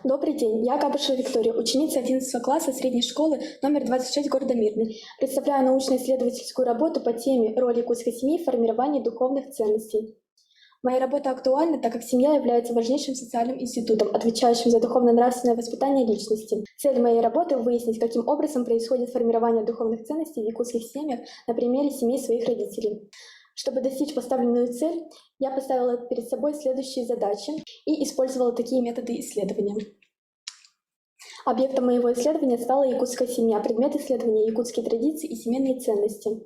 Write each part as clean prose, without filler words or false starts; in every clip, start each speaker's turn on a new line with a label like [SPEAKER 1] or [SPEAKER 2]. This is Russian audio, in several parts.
[SPEAKER 1] Добрый день, я Габышева Виктория, ученица 11 класса средней школы номер 26 города Мирный. Представляю научно-исследовательскую работу по теме «Роль якутской семьи в формировании духовных ценностей». Моя работа актуальна, так как семья является важнейшим социальным институтом, отвечающим за духовно-нравственное воспитание личности. Цель моей работы — выяснить, каким образом происходит формирование духовных ценностей в якутских семьях на примере семей своих родителей. Чтобы достичь поставленную цель, я поставила перед собой следующие задачи и использовала такие методы исследования. Объектом моего исследования стала якутская семья, предмет исследования — якутские традиции и семейные ценности.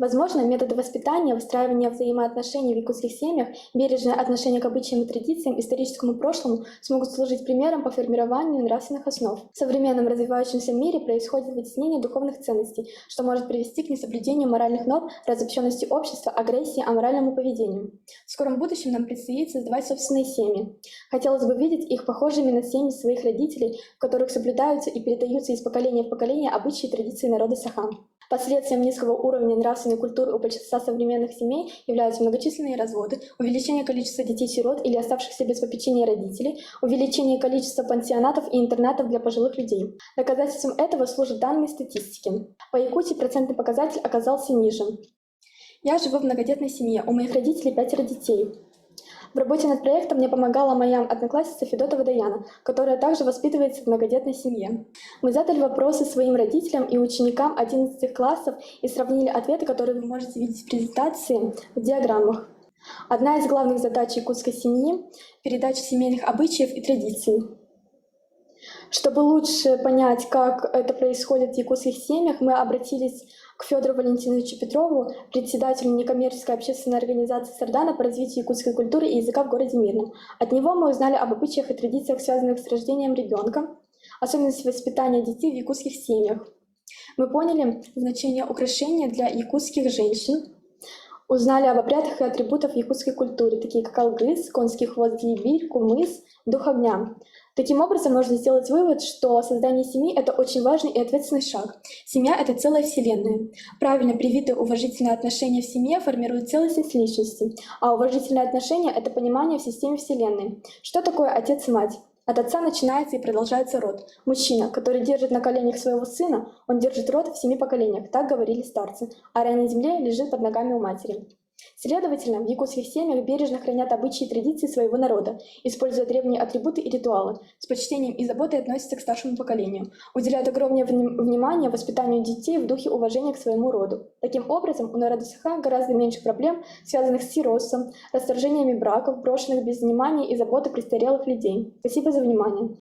[SPEAKER 1] Возможно, методы воспитания, выстраивания взаимоотношений в якутских семьях, бережное отношение к обычаям и традициям, историческому прошлому смогут служить примером по формированию нравственных основ. В современном развивающемся мире происходит вытеснение духовных ценностей, что может привести к несоблюдению моральных норм, разобщенности общества, агрессии, аморальному поведению. В скором будущем нам предстоит создавать собственные семьи. Хотелось бы видеть их похожими на семьи своих родителей, в которых соблюдаются и передаются из поколения в поколение обычаи и традиции народа Саха. Последствием низкого уровня нравственной культуры у большинства современных семей являются многочисленные разводы, увеличение количества детей-сирот или оставшихся без попечения родителей, увеличение количества пансионатов и интернатов для пожилых людей. Доказательством этого служат данные статистики. По Якутии процентный показатель оказался ниже. Я живу в многодетной семье, у моих родителей 5 детей. В работе над проектом мне помогала моя одноклассница Федотова Даяна, которая также воспитывается в многодетной семье. Мы задали вопросы своим родителям и ученикам 11 классов и сравнили ответы, которые вы можете видеть в презентации, в диаграммах. Одна из главных задач якутской семьи — передача семейных обычаев и традиций. Чтобы лучше понять, как это происходит в якутских семьях, мы обратились к Федору Валентиновичу Петрову, председателю некоммерческой общественной организации «Сардана» по развитию якутской культуры и языка в городе Мирном. От него мы узнали об обычаях и традициях, связанных с рождением ребенка, особенности воспитания детей в якутских семьях. Мы поняли значение украшения для якутских женщин, узнали об обрядах и атрибутах якутской культуры, такие как алгыс, конский хвост, гибирь, кумыс, дух огня. Таким образом, можно сделать вывод, что создание семьи — это очень важный и ответственный шаг. Семья — это целая вселенная. Правильно привитые уважительные отношения в семье формируют целостность личности, а уважительные отношения — это понимание в системе вселенной. Что такое отец и мать? От отца начинается и продолжается род. Мужчина, который держит на коленях своего сына, он держит род в 7 поколениях, так говорили старцы, а рай на земле лежит под ногами у матери. Следовательно, в якутских семьях бережно хранят обычаи и традиции своего народа, используя древние атрибуты и ритуалы, с почтением и заботой относятся к старшему поколению, уделяют огромное внимание воспитанию детей в духе уважения к своему роду. Таким образом, у народа Саха гораздо меньше проблем, связанных с сиротством, расторжениями браков, брошенных без внимания и заботы престарелых людей. Спасибо за внимание.